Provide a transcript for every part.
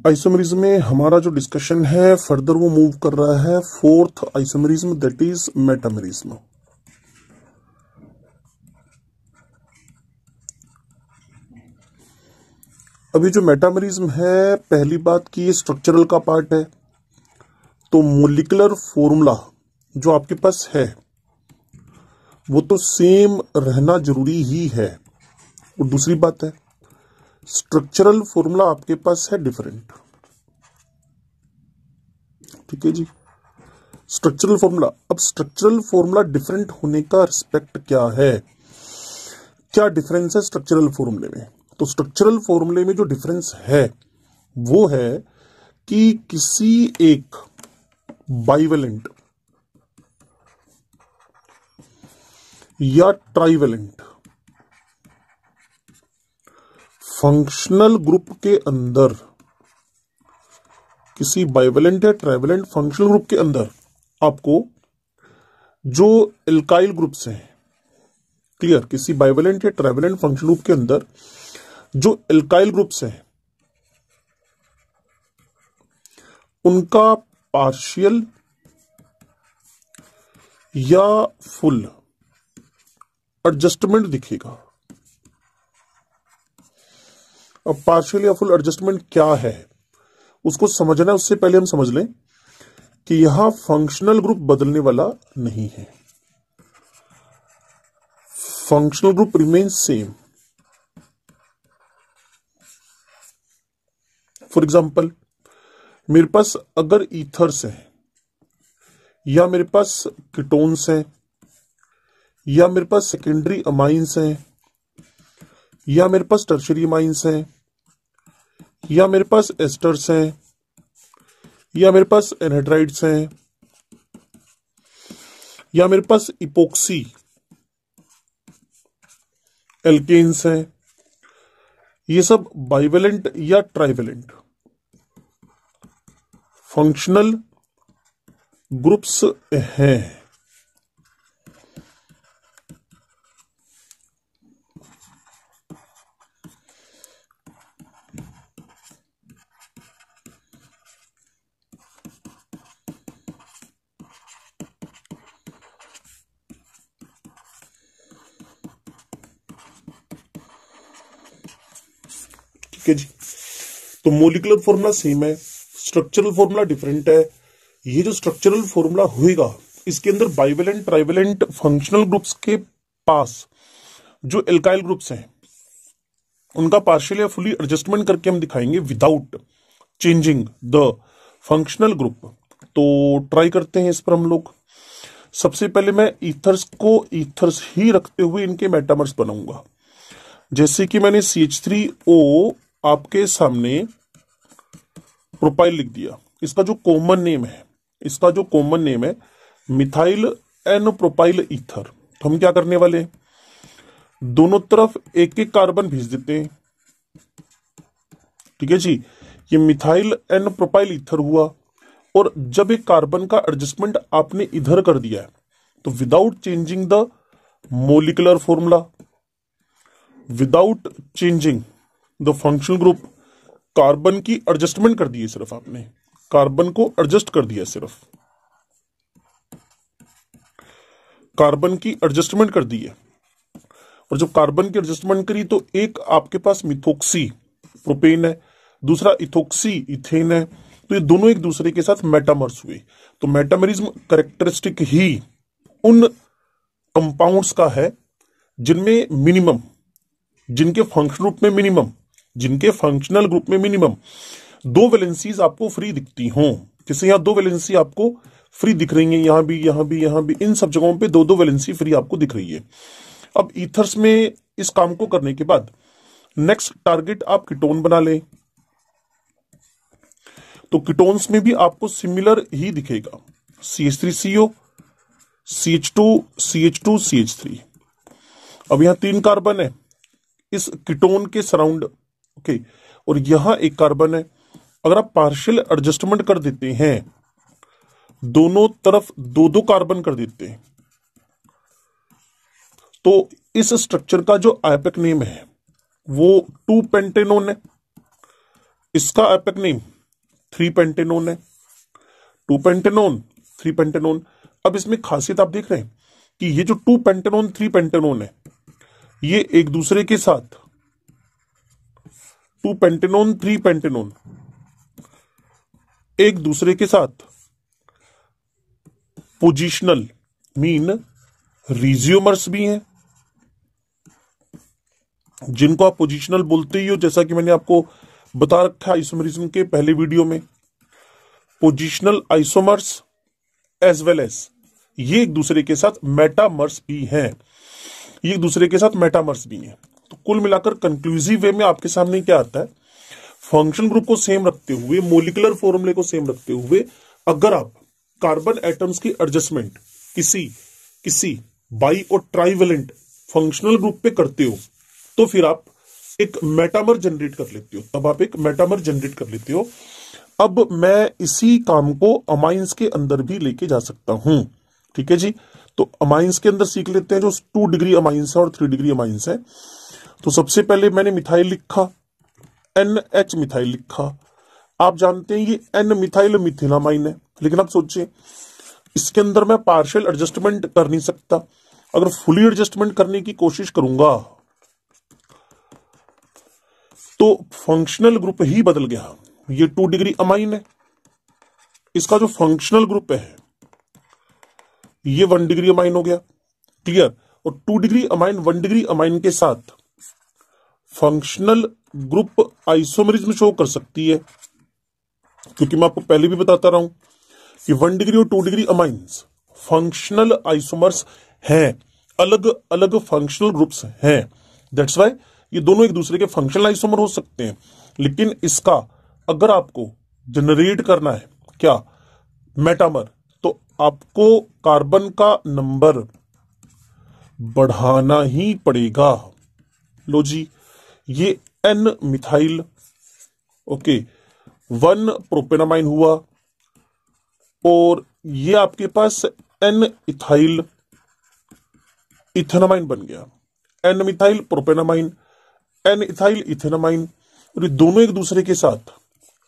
Isomerism में हमारा जो डिस्कशन है फर्दर वो मूव कर रहा है fourth isomerism that is metamerism. अभी जो मेटामरिज्म है, पहली बात कि ये स्ट्रक्चरल का पार्ट है, तो मोलिकुलर फॉर्मूला जो आपके पास है वो तो सेम रहना जरूरी ही है। और दूसरी बात है स्ट्रक्चरल फॉर्मूला आपके पास है डिफरेंट। ठीक है जी, स्ट्रक्चरल फॉर्मूला। अब स्ट्रक्चरल फॉर्मूला डिफरेंट होने का रिस्पेक्ट क्या है, क्या डिफरेंस है स्ट्रक्चरल फॉर्मूले में? तो स्ट्रक्चरल फॉर्मूले में जो डिफरेंस है वो है कि किसी एक बाइवेलेंट या ट्राइवेलेंट फंक्शनल ग्रुप के अंदर, किसी बाइवेलेंट या ट्राइवेलेंट फंक्शनल ग्रुप के अंदर आपको जो एल्काइल ग्रुप्स हैं, क्लियर, किसी बाइवेलेंट या ट्राइवेलेंट फंक्शनल ग्रुप के अंदर जो एल्काइल ग्रुप्स हैं उनका पार्शियल या फुल एडजस्टमेंट दिखेगा। अब पार्शियल या फुल एडजस्टमेंट क्या है उसको समझना है, उससे पहले हम समझ लें कि यहां फंक्शनल ग्रुप बदलने वाला नहीं है, functional group remain same. For example, मेरे पास अगर ईथर्स है या मेरे पास कीटोन्स हैं या मेरे पास सेकेंडरी अमाइंस हैं या मेरे पास टर्शियरी अमाइंस हैं या मेरे पास एस्टर्स हैं या मेरे पास एनहाइड्राइड्स हैं या मेरे पास इपोक्सी एल्केन्स हैं, ये सब बाइवेलेंट या ट्राइवेलेंट फंक्शनल ग्रुप्स हैं। ठीक है जी, तो मोलिकुलर फॉर्मूला सेम है, स्ट्रक्चरल फॉर्मूला डिफरेंट है। ये जो स्ट्रक्चरल फॉर्मूला होएगा इसके अंदर बाइवेलेंट ट्राइवेलेंट फंक्शनल ग्रुप्स के पास जो एल्काइल ग्रुप्स हैं उनका पार्शियल या फुली एडजस्टमेंट करके हम दिखाएंगे without changing the functional group. तो ट्राई करते हैं इस पर हम लोग। सबसे पहले मैं ईथर्स को ईथर्स ही रखते हुए इनके मेटामर्स बनाऊंगा। जैसे कि मैंने CH3O आपके सामने प्रोपाइल लिख दिया, इसका जो कॉमन नेम है मिथाइल एन प्रोपाइल ईथर। तो हम क्या करने वाले हैं, दोनों तरफ एक एक कार्बन भेज देते हैं। ठीक है जी, ये मिथाइल एन प्रोपाइल ईथर हुआ। और जब एक कार्बन का एडजस्टमेंट आपने इधर कर दिया है तो without changing the molecular formula, without changing the functional group, carbon की एडजस्टमेंट कर दी है, सिर्फ आपने कार्बन को एडजस्ट कर दिया, सिर्फ कार्बन की एडजस्टमेंट कर दी है। और जब कार्बन की एडजस्टमेंट करी तो एक आपके पास मिथोक्सी प्रोपेन है, दूसरा इथोक्सी इथेन है, तो ये दोनों एक दूसरे के साथ मेटामर्स हुए। तो मेटामरिज्म कैरेक्टरिस्टिक ही उन कंपाउंड्स का है जिनमें मिनिमम, जिनके फंक्शनल ग्रुप में मिनिमम दो वैलेंसीज आपको फ्री दिखती हों। जैसे यहां दो वैलेंसी आपको फ्री दिख रही है, यहां भी, इन सब जगहों पे दो दो वैलेंसी फ्री आपको दिख रही है। अब ईथर्स में इस काम को करने के बाद नेक्स्ट टारगेट आप कीटोन बना लें, तो कीटोन्स में भी आपको सिमिलर ही दिखेगा, CH3CO, CH2, CH2, CH3। अब यहां 3 कार्बन है इस कीटोन के सराउंड, ओके, और यहां एक कार्बन है। अगर आप पार्शियल एडजस्टमेंट कर देते हैं, दोनों तरफ दो दो कार्बन कर देते हैं, तो इस स्ट्रक्चर का जो आइपेक नेम है वो 2 पेंटेनोन है। इसका एपिक नेम 3 पेंटेनोन है, 2 पेंटेनोन 3 पेंटेनोन। अब इसमें खासियत आप देख रहे हैं कि ये जो 2 पेंटेनोन 3 पेंटेनोन है, ये एक दूसरे के साथ 2 पेंटेनोन 3 पेंटेनोन एक दूसरे के साथ पोजिशनल मीन रिज्यूमर्स भी हैं, जिनको आप पोजिशनल बोलते ही हो, जैसा कि मैंने आपको बता रखा है आइसोमरिज्म के पहले वीडियो में। Positional isomers as well as ये एक दूसरे के साथ मेटामर्स भी हैं, ये एक दूसरे के साथ मेटामर्स भी हैं। तो कुल मिलाकर कंक्लूसिव वे में आपके सामने क्या आता है, फंक्शन ग्रुप को सेम रखते हुए, मोलिकुलर फॉर्मूले को सेम रखते हुए, अगर आप कार्बन एटम्स की एडजस्टमेंट किसी बाई और ट्राइवेलेंट फंक्शनल ग्रुप पे करते हो, तो फिर आप एक मेटामर जनरेट कर लेते हो, तब आप एक मेटामर जनरेट कर लेते हो। अब मैं इसी काम को अमाइंस के अंदर भी लेके जा सकता हूं, ठीक है जी। तो अमाइंस के अंदर सीख लेते हैं, जो 2 डिग्री अमाइंस है और 3 डिग्री अमाइंस है। तो सबसे पहले मैंने मिथाइल लिखा, NH मिथाइल लिखा। आप जानते हैं ये N मिथाइल मिथिलामाइन है, लेकिन आप सोचिए इसके अंदर मैं पार्शियल एडजस्टमेंट कर नहीं सकता। अगर फुली एडजस्टमेंट करने की कोशिश करूंगा तो फंक्शनल ग्रुप ही बदल गया। ये 2 डिग्री अमाइन है, इसका जो फंक्शनल ग्रुप है ये 1 डिग्री अमाइन हो गया, क्लियर। और 2 डिग्री अमाइन 1 डिग्री अमाइन के साथ फंक्शनल ग्रुप आइसोमरिज्म शो कर सकती है, क्योंकि मैं आपको पहले भी बताता रहा हूं कि 1 डिग्री और 2 डिग्री अमाइंस फंक्शनल आइसोमर्स हैं, अलग अलग फंक्शनल ग्रुप्स हैं। दैट्स वाई ये दोनों एक दूसरे के फंक्शनल आइसोमर हो सकते हैं, लेकिन इसका अगर आपको जनरेट करना है क्या, मेटामर, तो आपको कार्बन का नंबर बढ़ाना ही पड़ेगा। लो जी, ये N मिथाइल, ओके, 1 प्रोपेनामाइन हुआ, और ये आपके पास N इथाइल इथेनामाइन बन गया। N methyl propanamine, N ethyl ethanamine, और ये दोनों एक दूसरे के साथ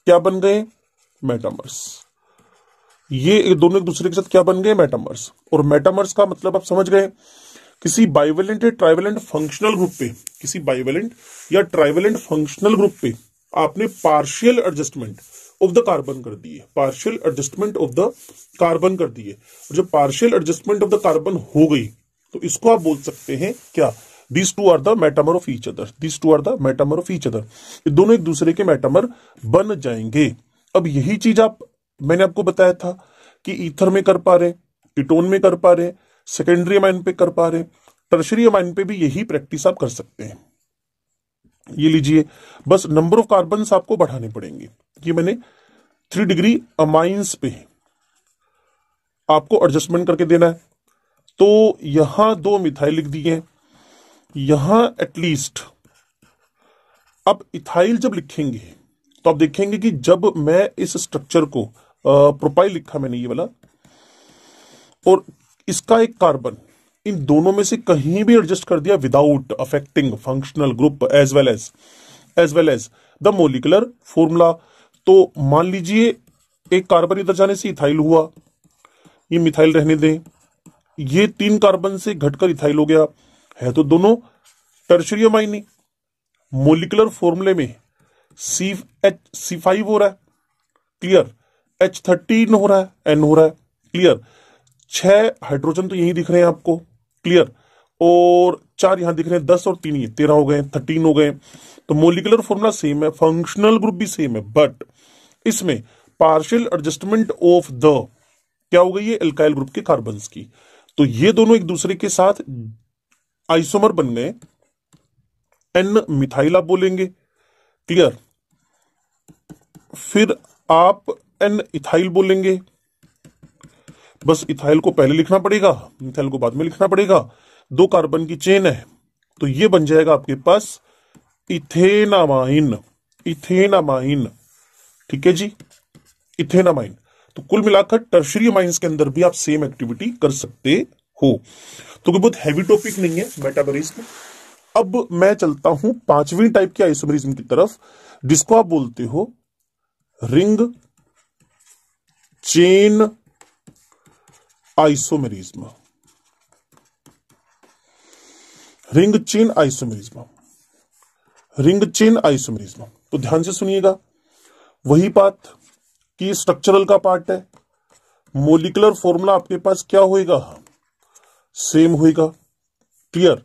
क्या बन गए, मेटामर्स। ये दोनों एक दूसरे के साथ क्या बन गए, मेटामर्स। और मेटामर्स का मतलब आप समझ गए, किसी बाइवेलेंट या ट्राइवेलेंट फंक्शनल ग्रुप पे, किसी बाइवेलेंट या ट्राइवेलेंट फंक्शनल ग्रुप पे आपने partial adjustment of the carbon कर दी है, partial adjustment of the carbon कर दी है। और जब partial adjustment of the carbon हो गई तो इसको आप बोल सकते हैं क्या, These two are the metamer of each other. These two are the metamer of each other. ये दोनों एक दूसरे के मेटामर बन जाएंगे। अब यही चीज मैंने आपको बताया था कि ईथर में कर पा रहे, कीटोन में कर पा रहे, सेकेंडरी अमाइन पे कर पा रहे, टर्शरी अमाइन पे भी यही प्रैक्टिस आप कर सकते हैं। ये लीजिए, बस नंबर ऑफ कार्बन्स आपको बढ़ाने पड़ेंगे। ये मैंने 3 डिग्री अमाइंस पे आपको एडजस्टमेंट करके देना है। तो यहां 2 मिथाइल लिख दिए, यहां एटलीस्ट। अब इथाइल जब लिखेंगे तो आप देखेंगे कि जब मैं इस स्ट्रक्चर को प्रोपाइल लिखा मैंने ये वाला, और इसका एक कार्बन इन दोनों में से कहीं भी एडजस्ट कर दिया without affecting functional group as well as the molecular formula, तो मान लीजिए एक कार्बन इधर जाने से इथाइल हुआ, ये मिथाइल रहने दें, ये 3 कार्बन से घटकर इथाइल हो गया है, तो दोनों टर्शरी अमाइन, मोलिकुलर फॉर्मूले में C5 हो रहा है, क्लियर, H13 हो रहा है, N हो रहा है, क्लियर, 6 हाइड्रोजन तो यही दिख रहे हैं आपको, क्लियर, और 4 यहां दिख रहे हैं, 10 और 3 ये 13 हो गए, 13 हो गए। तो मोलिकुलर फॉर्मूला सेम है, फंक्शनल ग्रुप भी सेम है, बट इसमें पार्शियल एडजस्टमेंट ऑफ द क्या हो गई है, एल्काइल ग्रुप के कार्बन्स की। तो ये दोनों एक दूसरे के साथ आइसोमर बन गए, N मिथाइल आप बोलेंगे, क्लियर, फिर आप N इथाइल बोलेंगे, बस इथाइल को पहले लिखना पड़ेगा, मिथाइल को बाद में लिखना पड़ेगा, 2 कार्बन की चेन है, तो ये बन जाएगा आपके पास इथेनामाइन, इथेनामाइन, ठीक है जी, इथेनामाइन। तो कुल मिलाकर टर्शरी अमाइंस के अंदर भी आप सेम एक्टिविटी कर सकते हो। तो कोई बहुत हैवी टॉपिक नहीं है मेटाबॉलिज्म, अब मैं चलता हूं पांचवी टाइप के आइसोमेरिज्म की तरफ, जिसको आप बोलते हो ring chain isomerism. Ring chain isomerism, ring chain isomerism. तो ध्यान से सुनिएगा, वही बात कि स्ट्रक्चरल का पार्ट है, मोलिकुलर फॉर्मूला आपके पास क्या होएगा, सेम होएगा, क्लियर।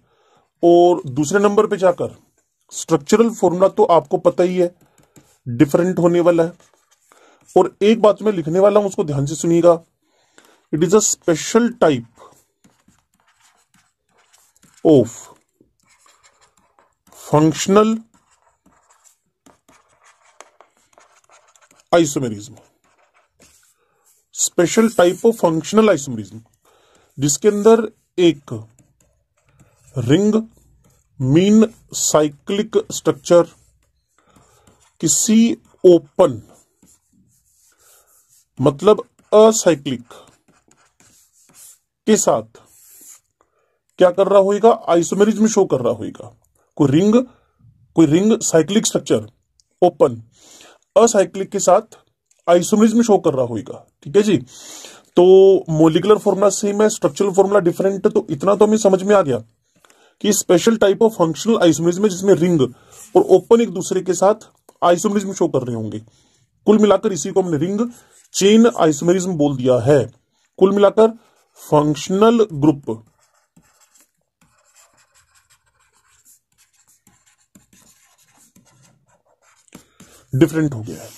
और दूसरे नंबर पे जाकर स्ट्रक्चरल फॉर्मूला तो आपको पता ही है, डिफरेंट होने वाला है। और एक बात मैं लिखने वाला हूं, उसको ध्यान से सुनिएगा, it is a special type of functional isomerism, special type of functional isomerism, जिसके अंदर एक रिंग मीन साइक्लिक स्ट्रक्चर किसी ओपन मतलब असाइक्लिक के साथ क्या कर रहा होगा, आइसोमेरिज्म शो कर रहा होगा। कोई ring cyclic structure open acyclic के साथ आइसोमेरिज्म शो कर रहा होगा, ठीक है जी। तो मोलिकुलर फॉर्मूला सेम है, स्ट्रक्चरल फॉर्मूला डिफरेंट है। तो इतना तो हमें समझ में आ गया कि special type of functional isomerism है, जिसमें रिंग और ओपन एक दूसरे के साथ आइसोमेरिज्म शो कर रहे होंगे। कुल मिलाकर इसी को हमने रिंग चेन आइसोमेरिज्म बोल दिया है। कुल मिलाकर फंक्शनल ग्रुप डिफरेंट हो गया है,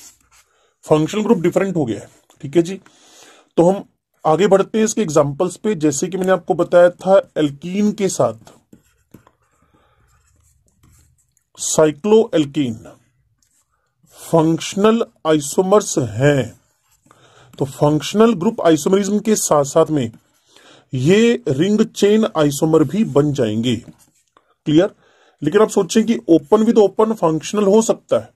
फंक्शनल ग्रुप डिफरेंट हो गया है, ठीक है जी। तो हम आगे बढ़ते हैं इसके एग्जांपल्स पे। जैसे कि मैंने आपको बताया था, एल्कीन के साथ साइक्लो एल्कीन फंक्शनल आइसोमर्स हैं, तो फंक्शनल ग्रुप आइसोमरिज्म के साथ साथ में ये रिंग चेन आइसोमर भी बन जाएंगे, क्लियर। लेकिन आप सोचें कि ओपन विद ओपन फंक्शनल हो सकता है,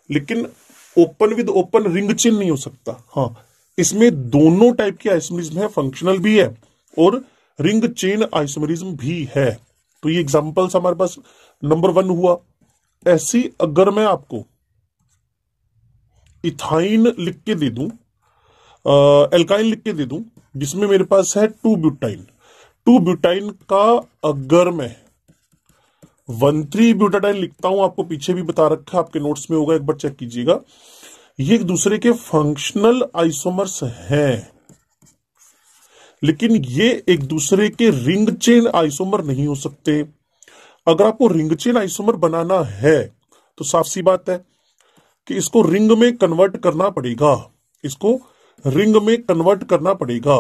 लेकिन open with open ring chain नहीं हो सकता। हाँ, इसमें दोनों टाइप के आइसोमरिज्म है, फंक्शनल भी है और रिंग चेन आइसोमरिज्म भी है। तो ये एग्जांपल्स हमारे पास नंबर 1 हुआ। ऐसी अगर मैं आपको इथाइन लिख के दे दूं, एल्काइन लिख के दे दूं, जिसमें मेरे पास है 2 ब्यूटाइन, 2 ब्यूटाइन का अगर मैं 1,3 ब्यूटाडाइन लिखता हूं, आपको पीछे भी बता रखा है, आपके नोट्स में होगा, एक बार चेक कीजिएगा। ये एक दूसरे के फंक्शनल आइसोमर्स हैं, लेकिन ये एक दूसरे के रिंग चेन आइसोमर नहीं हो सकते। अगर आपको रिंग चेन आइसोमर बनाना है तो साफ सी बात है कि इसको रिंग में कन्वर्ट करना पड़ेगा, इसको रिंग में कन्वर्ट करना पड़ेगा।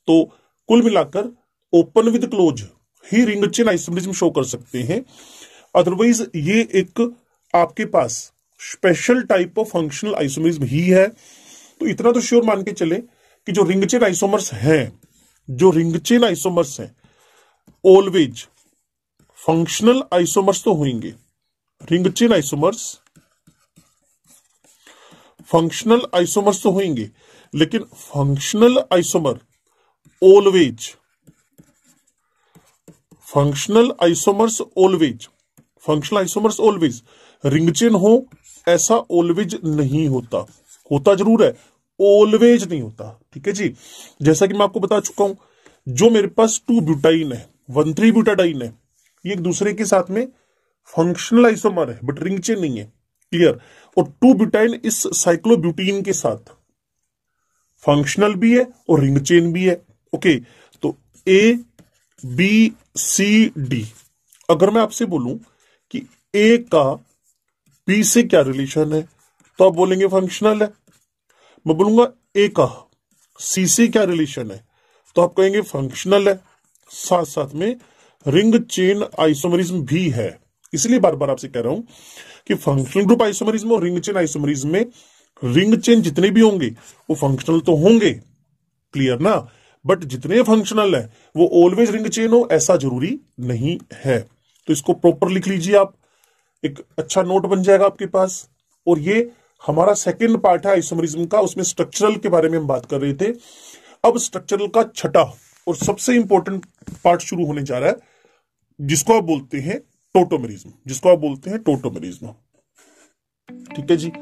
तो कुल मिलाकर ओपन विद क्लोज ही रिंग चेन आइसोमरिज्म शो कर सकते हैं। अदरवाइज ये एक आपके पास special type of functional isomerism ही है। तो इतना तो श्योर मान के चले कि जो रिंग चेन आइसोमर्स हैं, जो रिंग चेन आइसोमर्स हैं, ऑलवेज फंक्शनल आइसोमर्स तो होंगे। Ring chain isomers functional isomers तो होंगे, लेकिन functional isomer always, functional isomers always, functional isomers always ring chain हो, ऐसा ऑलवेज नहीं होता। होता जरूर है, ऑलवेज नहीं होता, ठीक है जी। जैसा कि मैं आपको बता चुका हूं, जो मेरे पास 2 ब्यूटाइन है, 1,3 ब्यूटाडाइन है, ये एक दूसरे के साथ में फंक्शनल आइसोमर है, बट रिंग चेन नहीं है, क्लियर। और 2 ब्यूटाइन इस साइक्लोब्यूटीन के साथ फंक्शनल भी है और रिंग चेन भी है, ओके। तो ए बी सी डी, अगर मैं आपसे बोलूं कि ए का बी से क्या रिलेशन है, तो आप बोलेंगे फंक्शनल है। मैं बोलूंगा ए का सी से क्या रिलेशन है, तो आप कहेंगे फंक्शनल है। साथ साथ में रिंग चेन आइसोमरिज्म भी है। इसलिए बार बार आपसे कह रहा हूं कि फंक्शनल ग्रुप आइसोमरिज्म और रिंग चेन आइसोमरिज्म में रिंग चेन जितने भी होंगे वो फंक्शनल तो होंगे, क्लियर ना। बट जितने फंक्शनल है वो ऑलवेज रिंग चेन हो, ऐसा जरूरी नहीं है। तो इसको प्रॉपर लिख लीजिए आप, एक अच्छा नोट बन जाएगा आपके पास। और ये हमारा सेकंड पार्ट है आइसोमरिज्म का, उसमें स्ट्रक्चरल के बारे में हम बात कर रहे थे। अब स्ट्रक्चरल का छठा और सबसे इंपॉर्टेंट पार्ट शुरू होने जा रहा है, जिसको आप बोलते हैं टोटोमेरिज्म, जिसको आप बोलते हैं टोटोमेरिज्म। ठीक है जी।